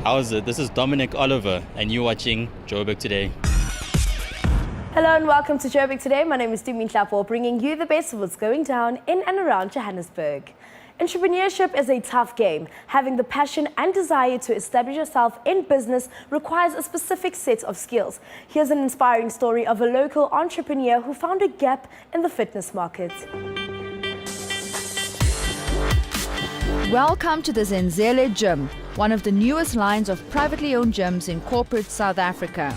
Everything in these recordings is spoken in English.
How's it? This is Dominic Oliver, and you're watching Joburg Today. Hello and welcome to Joburg Today. My name is Dumi Klapo, bringing you the best of what's going down in and around Johannesburg. Entrepreneurship is a tough game. Having the passion and desire to establish yourself in business requires a specific set of skills. Here's an inspiring story of a local entrepreneur who found a gap in the fitness market. Welcome to the Zenzele gym, one of the newest lines of privately owned gyms in corporate South Africa.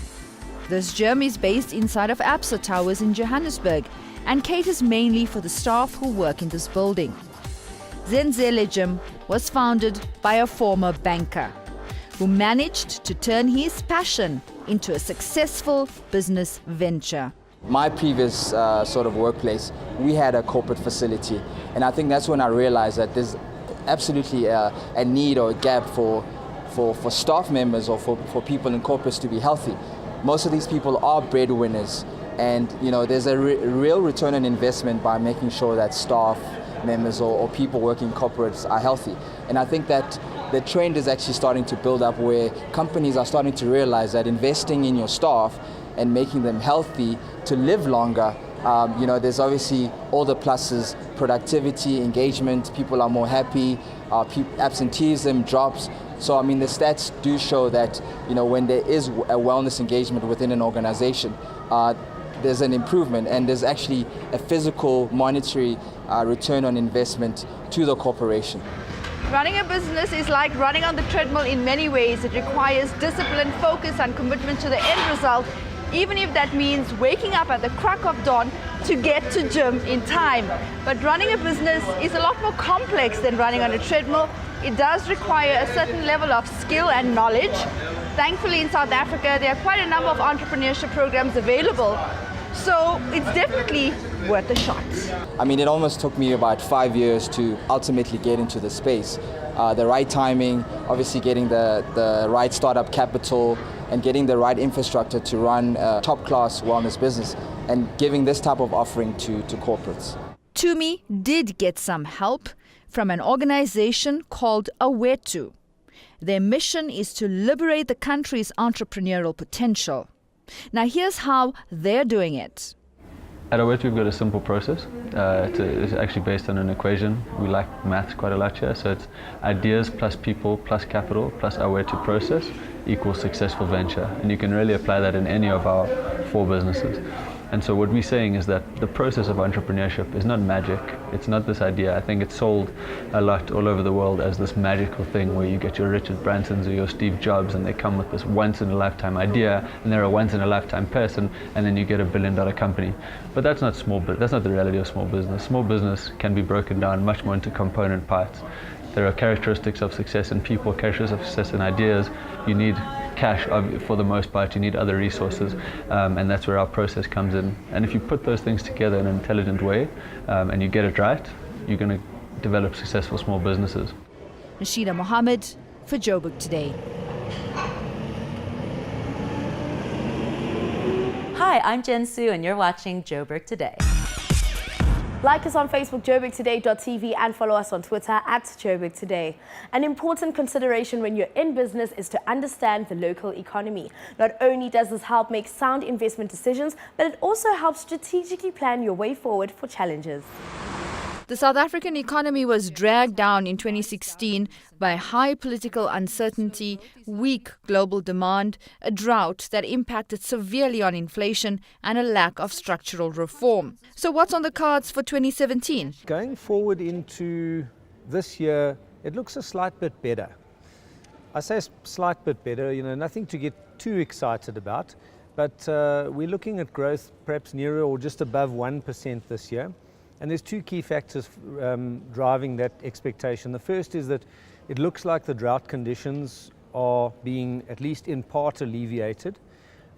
This gym is based inside of Absa Towers in Johannesburg and caters mainly for the staff who work in this building. Zenzele Gym was founded by a former banker who managed to turn his passion into a successful business venture. My previous sort of workplace, we had a corporate facility, and I think that's when I realized that there's absolutely a need or a gap for staff members or for people in corporates to be healthy. Most of these people are breadwinners, and there's a real return on investment by making sure that staff members or people working in corporates are healthy. And I think that the trend is actually starting to build up where companies are starting to realize that investing in your staff and making them healthy to live longer, there's obviously all the pluses: productivity, engagement, people are more happy, absenteeism drops. So the stats do show that when there is a wellness engagement within an organization, there's an improvement, and there's actually a physical monetary return on investment to the corporation. Running a business is like running on the treadmill in many ways. It requires discipline, focus and commitment to the end result, even if that means waking up at the crack of dawn to get to gym in time. But running a business is a lot more complex than running on a treadmill. It does require a certain level of skill and knowledge. Thankfully in South Africa there are quite a number of entrepreneurship programs available, so it's definitely worth a shot. It almost took me about 5 years to ultimately get into the space. The right timing, obviously getting the right startup capital, and getting the right infrastructure to run a top-class wellness business, and giving this type of offering to corporates. Tumi did get some help from an organization called Awetu. Their mission is to liberate the country's entrepreneurial potential. Now here's how they're doing it. At Awetu we've got a simple process. It's actually based on an equation. We like maths quite a lot here, so it's ideas plus people plus capital plus Awetu process equals successful venture. And you can really apply that in any of our 4 businesses. And so what we're saying is that the process of entrepreneurship is not magic. It's not this idea. I think it's sold a lot all over the world as this magical thing where you get your Richard Bransons or your Steve Jobs and they come with this once-in-a-lifetime idea and they're a once-in-a-lifetime person, and then you get $1 billion company. But that's not that's not the reality of small business. Small business can be broken down much more into component parts. There are characteristics of success in people, characteristics of success in ideas. You need cash for the most part, you need other resources, and that's where our process comes in. And if you put those things together in an intelligent way and you get it right, you're going to develop successful small businesses. Rashida Mohammed for Joburg Today. Hi, I'm Jen Su and you're watching Joburg Today. Like us on Facebook, joburgtoday.tv, and follow us on Twitter @Joburg Today. An important consideration when you're in business is to understand the local economy. Not only does this help make sound investment decisions, but it also helps strategically plan your way forward for challenges. The South African economy was dragged down in 2016 by high political uncertainty, weak global demand, a drought that impacted severely on inflation, and a lack of structural reform. So what's on the cards for 2017? Going forward into this year, it looks a slight bit better. I say a slight bit better, nothing to get too excited about, but we're looking at growth perhaps nearer or just above 1% this year. And there's 2 key factors driving that expectation. The first is that it looks like the drought conditions are being at least in part alleviated.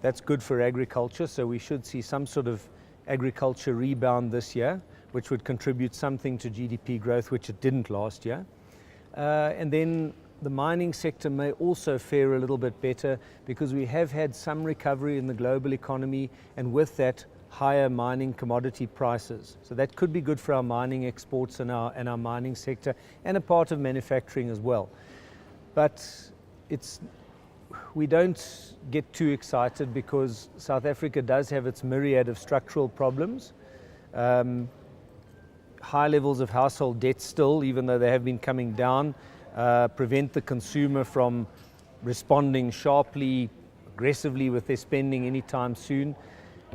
That's good for agriculture, so we should see some sort of agriculture rebound this year, which would contribute something to GDP growth, which it didn't last year. And then the mining sector may also fare a little bit better because we have had some recovery in the global economy, and with that, higher mining commodity prices. So that could be good for our mining exports and our mining sector, and a part of manufacturing as well. But we don't get too excited because South Africa does have its myriad of structural problems. High levels of household debt still, even though they have been coming down, prevent the consumer from responding sharply, aggressively with their spending anytime soon.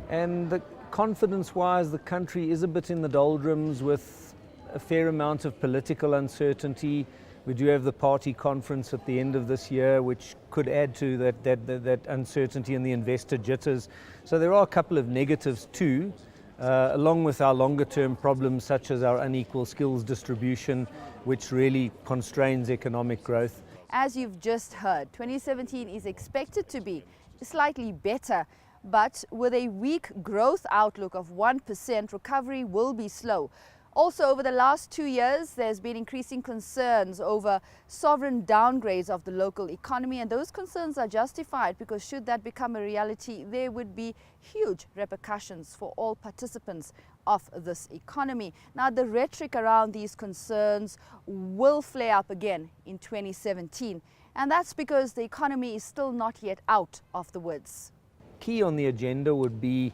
And confidence-wise, the country is a bit in the doldrums with a fair amount of political uncertainty. We do have the party conference at the end of this year, which could add to that uncertainty and the investor jitters. So there are a couple of negatives too, along with our longer-term problems such as our unequal skills distribution, which really constrains economic growth. As you've just heard, 2017 is expected to be slightly better, but with a weak growth outlook of 1%, recovery will be slow. Also, over the last 2 years, there's been increasing concerns over sovereign downgrades of the local economy, and those concerns are justified because should that become a reality, there would be huge repercussions for all participants of this economy. Now, the rhetoric around these concerns will flare up again in 2017, and that's because the economy is still not yet out of the woods. Key on the agenda would be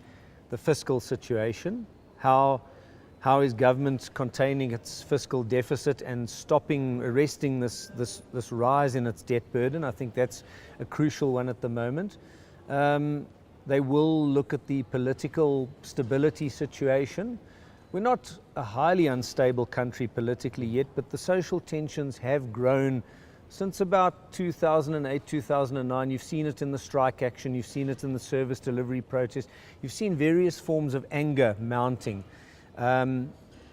the fiscal situation. How is government containing its fiscal deficit and arresting this rise in its debt burden? I think that's a crucial one at the moment. They will look at the political stability situation. We're not a highly unstable country politically yet, but the social tensions have grown since about 2008, 2009. You've seen it in the strike action, you've seen it in the service delivery protest, you've seen various forms of anger mounting. And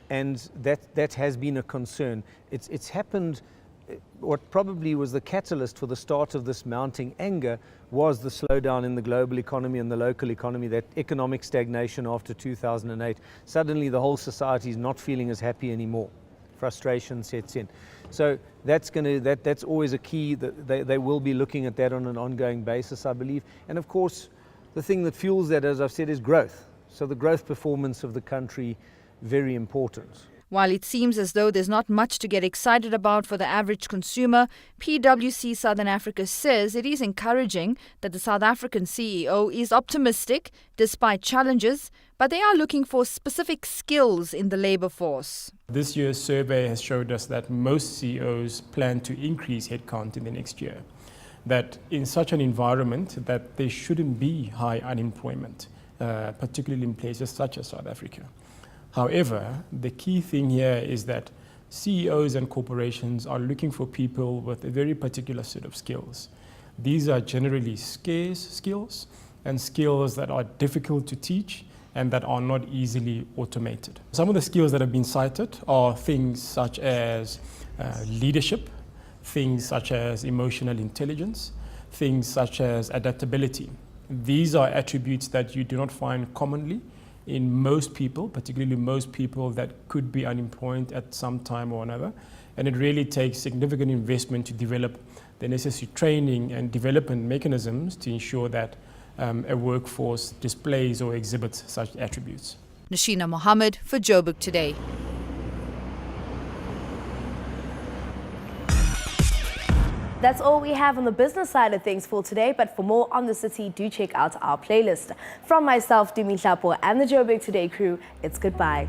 that has been a concern. It's happened. What probably was the catalyst for the start of this mounting anger was the slowdown in the global economy and the local economy, that economic stagnation after 2008. Suddenly the whole society is not feeling as happy anymore. Frustration sets in. So that's always a key. They will be looking at that on an ongoing basis, I believe. And of course, the thing that fuels that, as I've said, is growth. So the growth performance of the country, very important. While it seems as though there's not much to get excited about for the average consumer, PwC Southern Africa says it is encouraging that the South African CEO is optimistic despite challenges, but they are looking for specific skills in the labour force. This year's survey has showed us that most CEOs plan to increase headcount in the next year, that in such an environment that there shouldn't be high unemployment, particularly in places such as South Africa. However, the key thing here is that CEOs and corporations are looking for people with a very particular set of skills. These are generally scarce skills and skills that are difficult to teach and that are not easily automated. Some of the skills that have been cited are things such as leadership, things such as emotional intelligence, things such as adaptability. These are attributes that you do not find commonly in most people, particularly most people that could be unemployed at some time or another. And it really takes significant investment to develop the necessary training and development mechanisms to ensure that a workforce displays or exhibits such attributes. Nashina Mohammed for Joburg Today. That's all we have on the business side of things for today, but for more on the city, do check out our playlist. From myself, Dumi Hlapo, and the Joburg Today crew, it's goodbye.